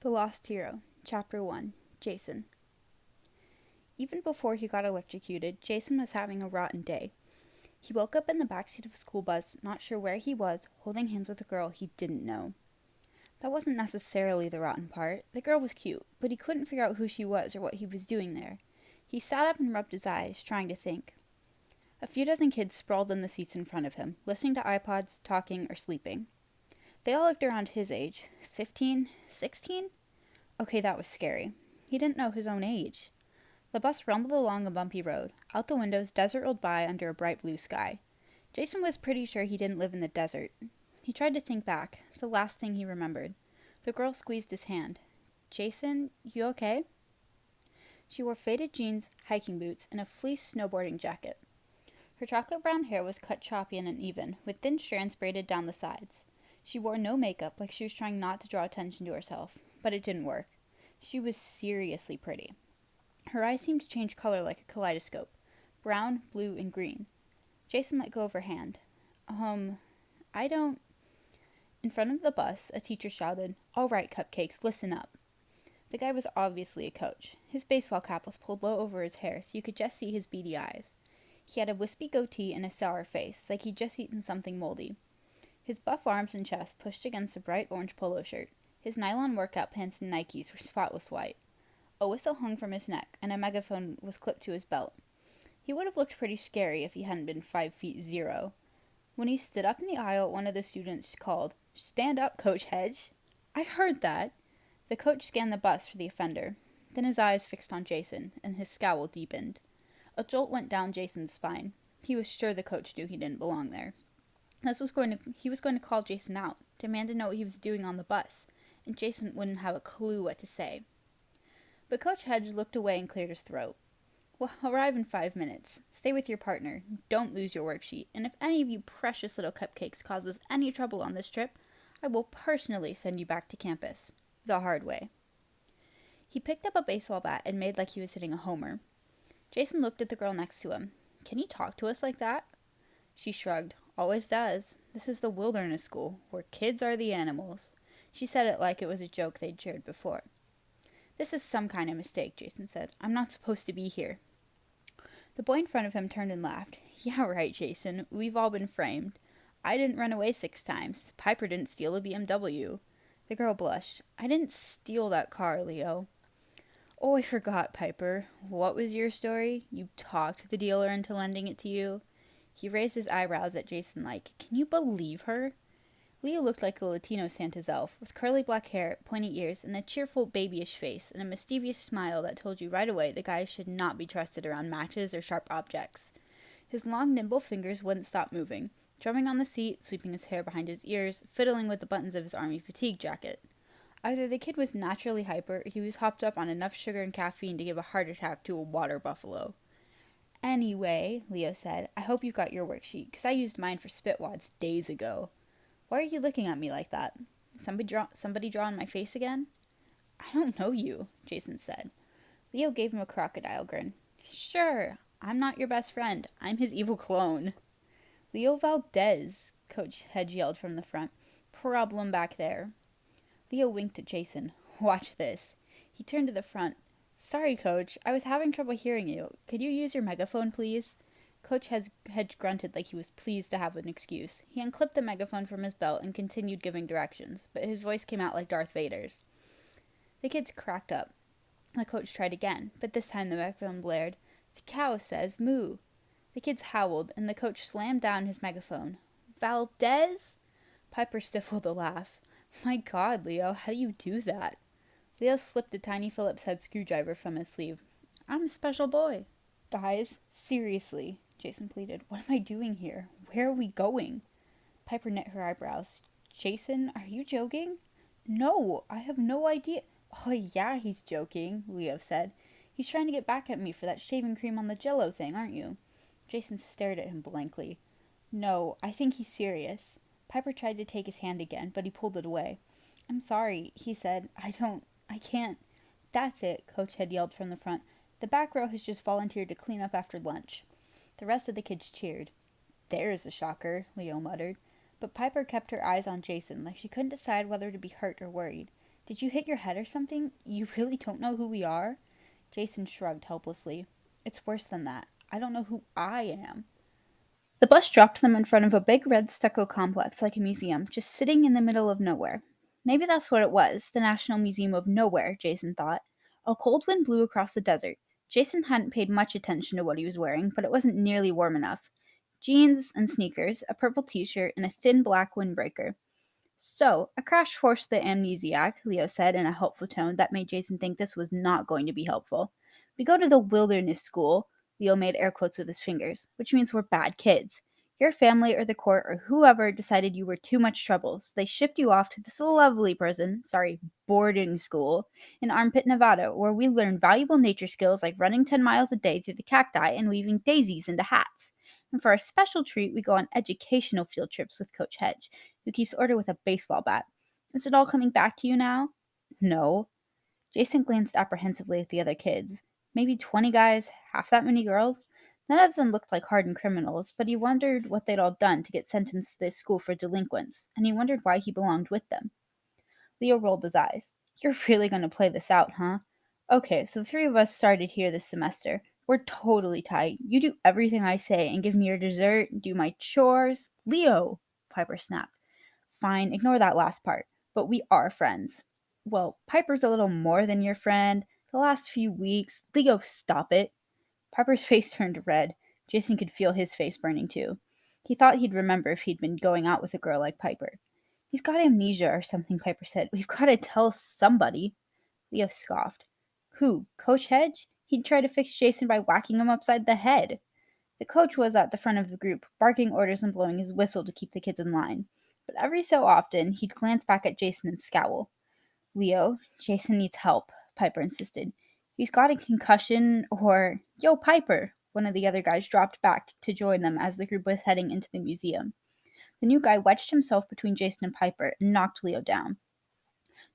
The Lost Hero, Chapter 1, Jason. Even before he got electrocuted, Jason was having a rotten day. He woke up in the backseat of a school bus, not sure where he was, holding hands with a girl he didn't know. That wasn't necessarily the rotten part. The girl was cute, but he couldn't figure out who she was or what he was doing there. He sat up and rubbed his eyes, trying to think. A few dozen kids sprawled in the seats in front of him, listening to iPods, talking, or sleeping. They all looked around his age. 15? 16? Okay, that was scary. He didn't know his own age. The bus rumbled along a bumpy road. Out the windows, desert rolled by under a bright blue sky. Jason was pretty sure he didn't live in the desert. He tried to think back, the last thing he remembered. The girl squeezed his hand. Jason, you okay? She wore faded jeans, hiking boots, and a fleece snowboarding jacket. Her chocolate brown hair was cut choppy and uneven, with thin strands braided down the sides. She wore no makeup, like she was trying not to draw attention to herself, but it didn't work. She was seriously pretty. Her eyes seemed to change color like a kaleidoscope. Brown, blue, and green. Jason let go of her hand. I don't... In front of the bus, a teacher shouted, "All right, Cupcakes, listen up." The guy was obviously a coach. His baseball cap was pulled low over his hair, so you could just see his beady eyes. He had a wispy goatee and a sour face, like he'd just eaten something moldy. His buff arms and chest pushed against a bright orange polo shirt. His nylon workout pants and Nikes were spotless white. A whistle hung from his neck, and a megaphone was clipped to his belt. He would have looked pretty scary if he hadn't been 5'0". When he stood up in the aisle, one of the students called, "Stand up, Coach Hedge." "I heard that." The coach scanned the bus for the offender. Then his eyes fixed on Jason, and his scowl deepened. A jolt went down Jason's spine. He was sure the coach knew he didn't belong there. He was going to call Jason out, demand to know what he was doing on the bus, and Jason wouldn't have a clue what to say. But Coach Hedge looked away and cleared his throat. "Well, arrive in 5 minutes. Stay with your partner. Don't lose your worksheet, and if any of you precious little cupcakes causes any trouble on this trip, I will personally send you back to campus. The hard way." He picked up a baseball bat and made like he was hitting a homer. Jason looked at the girl next to him. "Can you talk to us like that?" She shrugged. "Always does. This is the wilderness school, where kids are the animals." She said it like it was a joke they'd shared before. "This is some kind of mistake," Jason said. "I'm not supposed to be here." The boy in front of him turned and laughed. "Yeah, right, Jason. We've all been framed. I didn't run away 6 times. Piper didn't steal a BMW. The girl blushed. "I didn't steal that car, Leo." "Oh, I forgot, Piper. What was your story? You talked the dealer into lending it to you?" He raised his eyebrows at Jason like, "Can you believe her?" Leo looked like a Latino Santa's elf, with curly black hair, pointy ears, and a cheerful, babyish face, and a mischievous smile that told you right away the guy should not be trusted around matches or sharp objects. His long, nimble fingers wouldn't stop moving, drumming on the seat, sweeping his hair behind his ears, fiddling with the buttons of his army fatigue jacket. Either the kid was naturally hyper, or he was hopped up on enough sugar and caffeine to give a heart attack to a water buffalo. "Anyway," Leo said, "I hope you got your worksheet, 'cause I used mine for spitwads days ago." "Why are you looking at me like that? Somebody draw on my face again?" "I don't know you," Jason said. Leo gave him a crocodile grin. "Sure, I'm not your best friend. I'm his evil clone." "Leo Valdez," Coach Hedge yelled from the front. "Problem back there." Leo winked at Jason. "Watch this." He turned to the front. "Sorry, Coach. I was having trouble hearing you. Could you use your megaphone, please?" Coach Hedge grunted like he was pleased to have an excuse. He unclipped the megaphone from his belt and continued giving directions, but his voice came out like Darth Vader's. The kids cracked up. The coach tried again, but this time the megaphone blared, "The cow says moo." The kids howled, and the coach slammed down his megaphone. "Valdez?" Piper stifled a laugh. "My God, Leo, how do you do that?" Leo slipped a tiny Phillips head screwdriver from his sleeve. "I'm a special boy." "Guys, seriously," Jason pleaded. "What am I doing here? Where are we going?" Piper knit her eyebrows. "Jason, are you joking?" "No, I have no idea." "Oh, yeah, he's joking," Leo said. "He's trying to get back at me for that shaving cream on the Jell-O thing, aren't you?" Jason stared at him blankly. "No, I think he's serious." Piper tried to take his hand again, but he pulled it away. "I'm sorry," he said. I can't." "That's it," Coach had yelled from the front. "The back row has just volunteered to clean up after lunch." The rest of the kids cheered. "There's a shocker," Leo muttered. But Piper kept her eyes on Jason, like she couldn't decide whether to be hurt or worried. Did you hit your head or something? You really don't know who we are? Jason shrugged helplessly. It's worse than that. I don't know who I am. The bus dropped them in front of a big red stucco complex like a museum, just sitting in the middle of nowhere. Maybe that's what it was, the National Museum of Nowhere, Jason thought. A cold wind blew across the desert. Jason hadn't paid much attention to what he was wearing, but it wasn't nearly warm enough. Jeans and sneakers, a purple t-shirt, and a thin black windbreaker. So, a crash forced the amnesiac, Leo said in a helpful tone that made Jason think this was not going to be helpful. We go to the wilderness school, Leo made air quotes with his fingers, which means we're bad kids. Your family or the court or whoever decided you were too much trouble, so they shipped you off to this lovely boarding school in Armpit, Nevada, where we learn valuable nature skills like running 10 miles a day through the cacti and weaving daisies into hats. And for a special treat, we go on educational field trips with Coach Hedge, who keeps order with a baseball bat. Is it all coming back to you now? No. Jason glanced apprehensively at the other kids. Maybe 20 guys, half that many girls. None of them looked like hardened criminals, but he wondered what they'd all done to get sentenced to this school for delinquents, and he wondered why he belonged with them. Leo rolled his eyes. You're really going to play this out, huh? Okay, so the three of us started here this semester. We're totally tight. You do everything I say and give me your dessert, do my chores. Leo, Piper snapped. Fine, ignore that last part. But we are friends. Well, Piper's a little more than your friend. The last few weeks. Leo, stop it. Piper's face turned red. Jason could feel his face burning too. He thought he'd remember if he'd been going out with a girl like Piper. He's got amnesia or something, Piper said. We've got to tell somebody. Leo scoffed. Who? Coach Hedge? He'd try to fix Jason by whacking him upside the head. The coach was at the front of the group, barking orders and blowing his whistle to keep the kids in line. But every so often, he'd glance back at Jason and scowl. Leo, Jason needs help, Piper insisted. He's got a concussion or. Yo, Piper! One of the other guys dropped back to join them as the group was heading into the museum. The new guy wedged himself between Jason and Piper and knocked Leo down.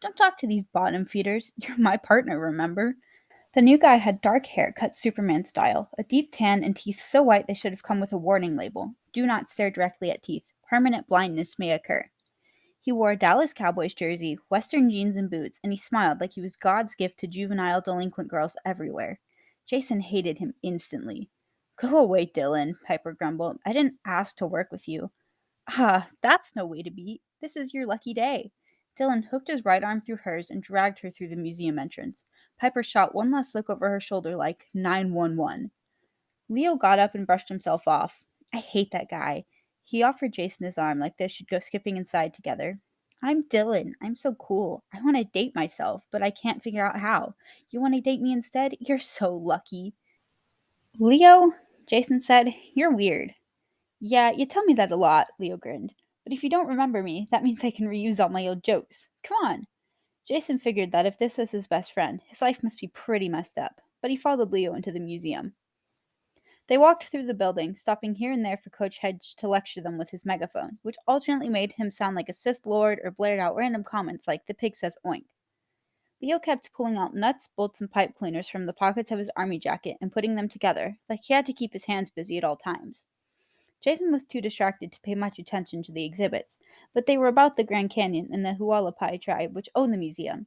Don't talk to these bottom feeders. You're my partner, remember? The new guy had dark hair cut Superman style, a deep tan, and teeth so white they should have come with a warning label. Do not stare directly at teeth. Permanent blindness may occur. He wore a Dallas Cowboys jersey, Western jeans, and boots, and he smiled like he was God's gift to juvenile delinquent girls everywhere. Jason hated him instantly. Go away, Dylan, Piper grumbled. I didn't ask to work with you. Ah, that's no way to be. This is your lucky day. Dylan hooked his right arm through hers and dragged her through the museum entrance. Piper shot one last look over her shoulder like 911. Leo got up and brushed himself off. I hate that guy. He offered Jason his arm like they should go skipping inside together. I'm Dylan. I'm so cool. I want to date myself, but I can't figure out how. You want to date me instead? You're so lucky. Leo, Jason said, you're weird. Yeah, you tell me that a lot, Leo grinned. But if you don't remember me, that means I can reuse all my old jokes. Come on. Jason figured that if this was his best friend, his life must be pretty messed up, but he followed Leo into the museum. They walked through the building, stopping here and there for Coach Hedge to lecture them with his megaphone, which alternately made him sound like a Sith Lord or blared out random comments like, the pig says oink. Leo kept pulling out nuts, bolts, and pipe cleaners from the pockets of his army jacket and putting them together, like he had to keep his hands busy at all times. Jason was too distracted to pay much attention to the exhibits, but they were about the Grand Canyon and the Hualapai tribe, which owned the museum.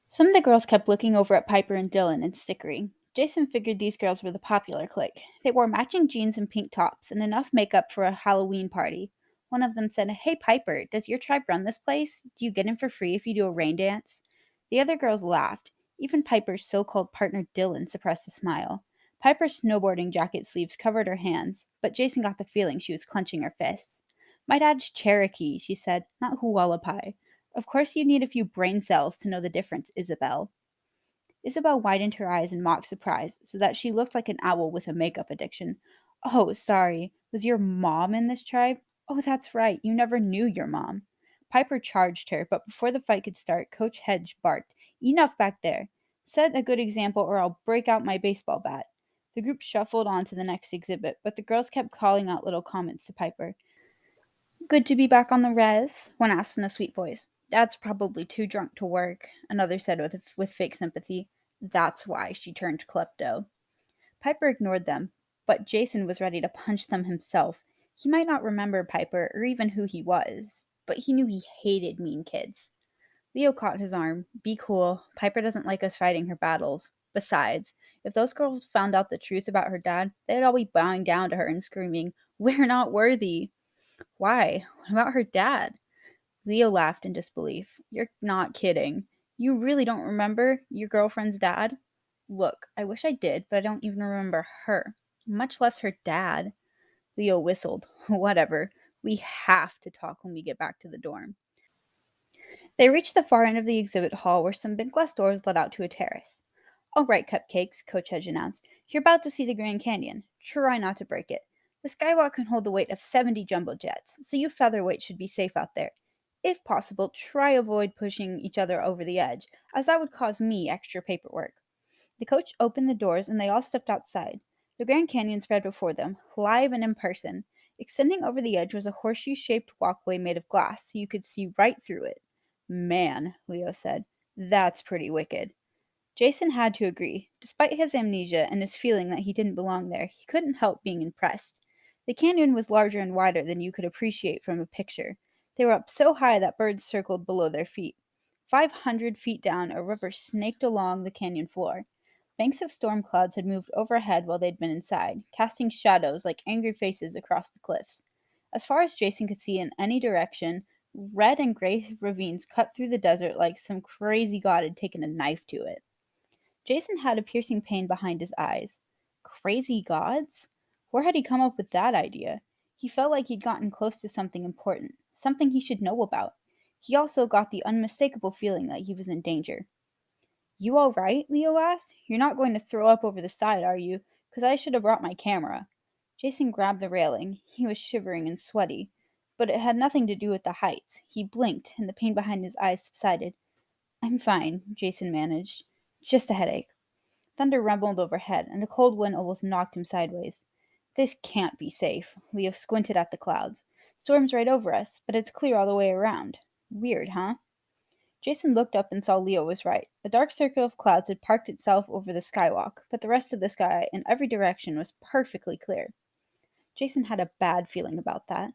Some of the girls kept looking over at Piper and Dylan and stickering. Jason figured these girls were the popular clique. They wore matching jeans and pink tops and enough makeup for a Halloween party. One of them said, Hey Piper, does your tribe run this place? Do you get in for free if you do a rain dance? The other girls laughed. Even Piper's so-called partner Dylan suppressed a smile. Piper's snowboarding jacket sleeves covered her hands, but Jason got the feeling she was clenching her fists. My dad's Cherokee, she said, not Hualapai. Of course you need a few brain cells to know the difference, Isabel. Isabel widened her eyes in mock surprise, so that she looked like an owl with a makeup addiction. Oh, sorry. Was your mom in this tribe? Oh, that's right. You never knew your mom. Piper charged her, but before the fight could start, Coach Hedge barked, Enough back there. Set a good example or I'll break out my baseball bat. The group shuffled on to the next exhibit, but the girls kept calling out little comments to Piper. Good to be back on the res, one asked in a sweet voice. Dad's probably too drunk to work, another said with fake sympathy. That's why she turned klepto. Piper ignored them, but Jason was ready to punch them himself. He might not remember Piper or even who he was, but he knew he hated mean kids. Leo caught his arm. Be cool. Piper doesn't like us fighting her battles. Besides, if those girls found out the truth about her dad, they'd all be bowing down to her and screaming, "We're not worthy." Why? What about her dad? Leo laughed in disbelief. You're not kidding. You really don't remember your girlfriend's dad? Look, I wish I did, but I don't even remember her, much less her dad. Leo whistled. Whatever. We have to talk when we get back to the dorm. They reached the far end of the exhibit hall where some big glass doors led out to a terrace. All right, Cupcakes, Coach Hedge announced. You're about to see the Grand Canyon. Try not to break it. The skywalk can hold the weight of 70 jumbo jets, so you featherweights should be safe out there. If possible, try avoid pushing each other over the edge, as that would cause me extra paperwork. The coach opened the doors and they all stepped outside. The Grand Canyon spread before them, live and in person. Extending over the edge was a horseshoe shaped walkway made of glass, so you could see right through it. Man, Leo said, that's pretty wicked. Jason had to agree. Despite his amnesia and his feeling that he didn't belong there, he couldn't help being impressed. The canyon was larger and wider than you could appreciate from a picture. They were up so high that birds circled below their feet. 500 feet down, a river snaked along the canyon floor. Banks of storm clouds had moved overhead while they'd been inside, casting shadows like angry faces across the cliffs. As far as Jason could see in any direction, red and gray ravines cut through the desert like some crazy god had taken a knife to it. Jason had a piercing pain behind his eyes. Crazy gods? Where had he come up with that idea? He felt like he'd gotten close to something important, something he should know about. He also got the unmistakable feeling that he was in danger. You all right? Leo asked. You're not going to throw up over the side, are you? Because I should have brought my camera. Jason grabbed the railing. He was shivering and sweaty. But it had nothing to do with the heights. He blinked, and the pain behind his eyes subsided. I'm fine, Jason managed. Just a headache. Thunder rumbled overhead, and a cold wind almost knocked him sideways. This can't be safe. Leo squinted at the clouds. Storm's right over us, but it's clear all the way around. Weird, huh? Jason looked up and saw Leo was right. A dark circle of clouds had parked itself over the skywalk, but the rest of the sky, in every direction, was perfectly clear. Jason had a bad feeling about that.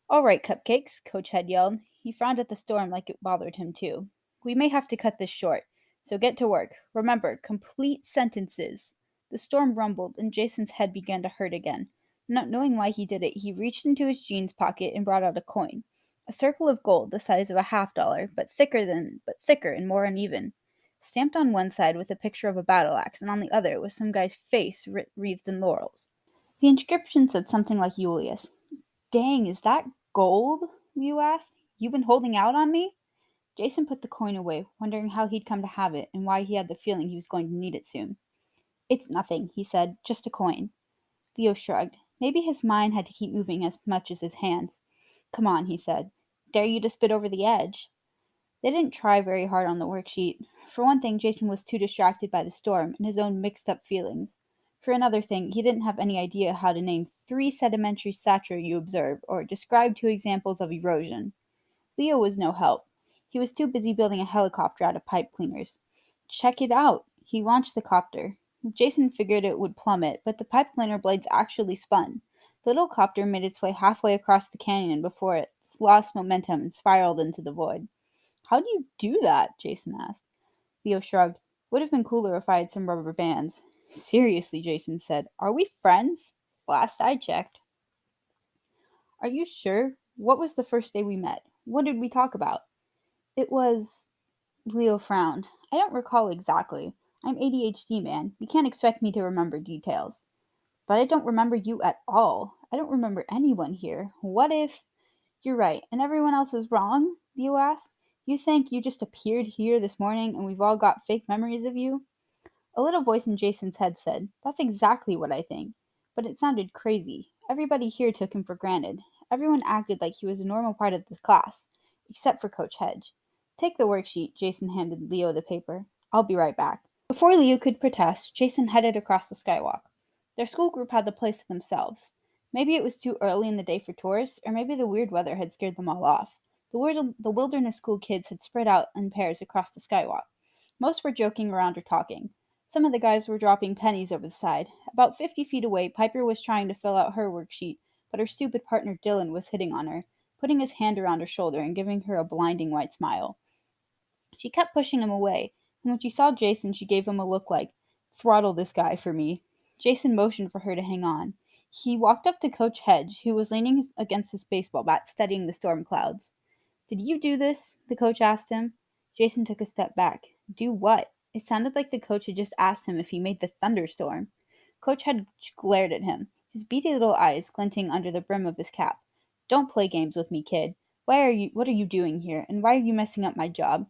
All right, Cupcakes, Coach Head yelled. He frowned at the storm like it bothered him too. We may have to cut this short, so get to work. Remember, complete sentences. The storm rumbled, and Jason's head began to hurt again. Not knowing why he did it, he reached into his jeans pocket and brought out a coin. A circle of gold the size of a $50, but thicker and more uneven. Stamped on one side with a picture of a battle axe, and on the other was some guy's face wreathed in laurels. The inscription said something like Julius. Dang, is that gold? Leo asked. You been holding out on me? Jason put the coin away, wondering how he'd come to have it and why he had the feeling he was going to need it soon. It's nothing, he said, just a coin. Leo shrugged. Maybe his mind had to keep moving as much as his hands. Come on, he said. Dare you to spit over the edge? They didn't try very hard on the worksheet. For one thing, Jason was too distracted by the storm and his own mixed up feelings. For another thing, he didn't have any idea how to name 3 sedimentary strata you observe or describe 2 examples of erosion. Leo was no help. He was too busy building a helicopter out of pipe cleaners. Check it out! He launched the copter. Jason figured it would plummet, but the pipe cleaner blades actually spun. The little copter made its way halfway across the canyon before it lost momentum and spiraled into the void. How do you do that? Jason asked. Leo shrugged. Would have been cooler if I had some rubber bands. Seriously, Jason said. Are we friends? Last I checked. Are you sure? What was the first day we met? What did we talk about? It was. Leo frowned. I don't recall exactly. I'm ADHD, man. You can't expect me to remember details. But I don't remember you at all. I don't remember anyone here. What if. You're right, and everyone else is wrong? Leo asked. You think you just appeared here this morning and we've all got fake memories of you? A little voice in Jason's head said, That's exactly what I think. But it sounded crazy. Everybody here took him for granted. Everyone acted like he was a normal part of the class, except for Coach Hedge. Take the worksheet, Jason handed Leo the paper. I'll be right back. Before Leo could protest, Jason headed across the skywalk. Their school group had the place to themselves. Maybe it was too early in the day for tourists, or maybe the weird weather had scared them all off. The wilderness school kids had spread out in pairs across the skywalk. Most were joking around or talking. Some of the guys were dropping pennies over the side. About 50 feet away, Piper was trying to fill out her worksheet, but her stupid partner Dylan was hitting on her, putting his hand around her shoulder and giving her a blinding white smile. She kept pushing him away, and when she saw Jason, she gave him a look like, "Throttle this guy for me." Jason motioned for her to hang on. He walked up to Coach Hedge, who was leaning against his baseball bat, studying the storm clouds. "Did you do this?" the coach asked him. Jason took a step back. Do what? It sounded like the coach had just asked him if he made the thunderstorm. Coach Hedge glared at him, his beady little eyes glinting under the brim of his cap. "Don't play games with me, kid. What are you doing here, and why are you messing up my job?"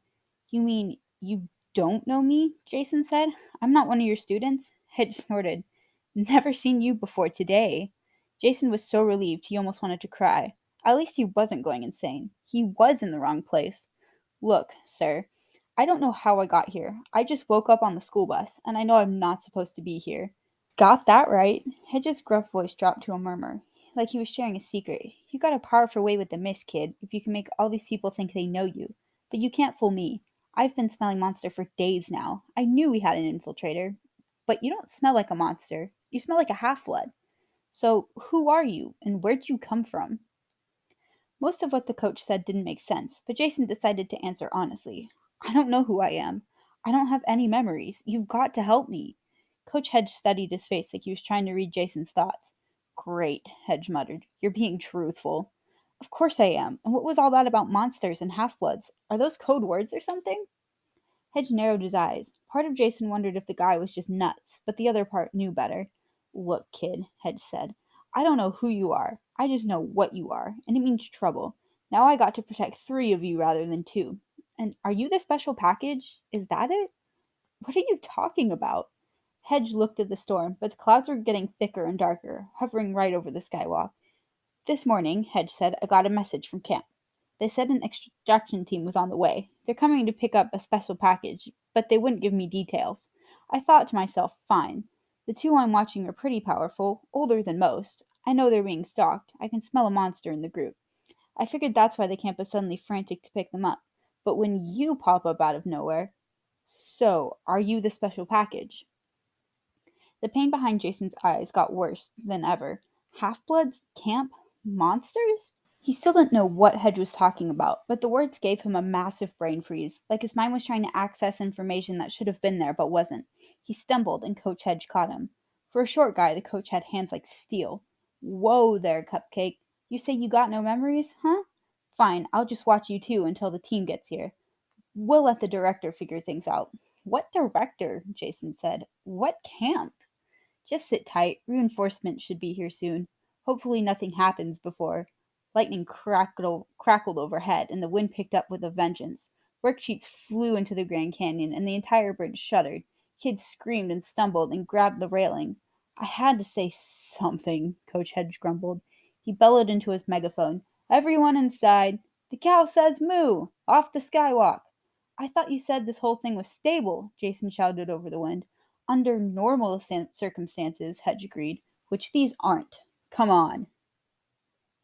"You mean you don't know me?" Jason said. "I'm not one of your students." Hedge snorted. "Never seen you before today." Jason was so relieved he almost wanted to cry. At least he wasn't going insane. He was in the wrong place. "Look, sir, I don't know how I got here. I just woke up on the school bus, and I know I'm not supposed to be here." "Got that right." Hedge's gruff voice dropped to a murmur, like he was sharing a secret. "You got a powerful way with the mist, kid, if you can make all these people think they know you. But you can't fool me. I've been smelling monster for days now. I knew we had an infiltrator. But you don't smell like a monster. You smell like a half-blood. So, who are you, and where'd you come from?" Most of what the coach said didn't make sense, but Jason decided to answer honestly. "I don't know who I am. I don't have any memories. You've got to help me." Coach Hedge studied his face like he was trying to read Jason's thoughts. "Great," Hedge muttered. "You're being truthful." "Of course I am. And what was all that about monsters and half-bloods? Are those code words or something?" Hedge narrowed his eyes. Part of Jason wondered if the guy was just nuts, but the other part knew better. "Look, kid," Hedge said, "I don't know who you are. I just know what you are, and it means trouble. Now I got to protect three of you rather than two. And are you the special package? Is that it?" "What are you talking about?" Hedge looked at the storm, but the clouds were getting thicker and darker, hovering right over the skywalk. "This morning," Hedge said, "I got a message from camp. They said an extraction team was on the way. They're coming to pick up a special package, but they wouldn't give me details. I thought to myself, fine. The two I'm watching are pretty powerful, older than most. I know they're being stalked. I can smell a monster in the group. I figured that's why the camp is suddenly frantic to pick them up. But when you pop up out of nowhere... So, are you the special package?" The pain behind Jason's eyes got worse than ever. Half-bloods? Camp? Monsters? He still didn't know what Hedge was talking about, but the words gave him a massive brain freeze, like his mind was trying to access information that should have been there but wasn't. He stumbled, and Coach Hedge caught him. For a short guy, the coach had hands like steel. "Whoa there, Cupcake. You say you got no memories, huh? Fine, I'll just watch you two until the team gets here. We'll let the director figure things out." "What director?" Jason said. "What camp?" "Just sit tight. Reinforcements should be here soon. Hopefully nothing happens before." Lightning crackled overhead, and the wind picked up with a vengeance. Worksheets flew into the Grand Canyon, and the entire bridge shuddered. Kids screamed and stumbled and grabbed the railings. "I had to say something," Coach Hedge grumbled. He bellowed into his megaphone. "Everyone inside! The cow says moo! Off the skywalk!" "I thought you said this whole thing was stable," Jason shouted over the wind. "Under normal circumstances," Hedge agreed, "which these aren't. Come on."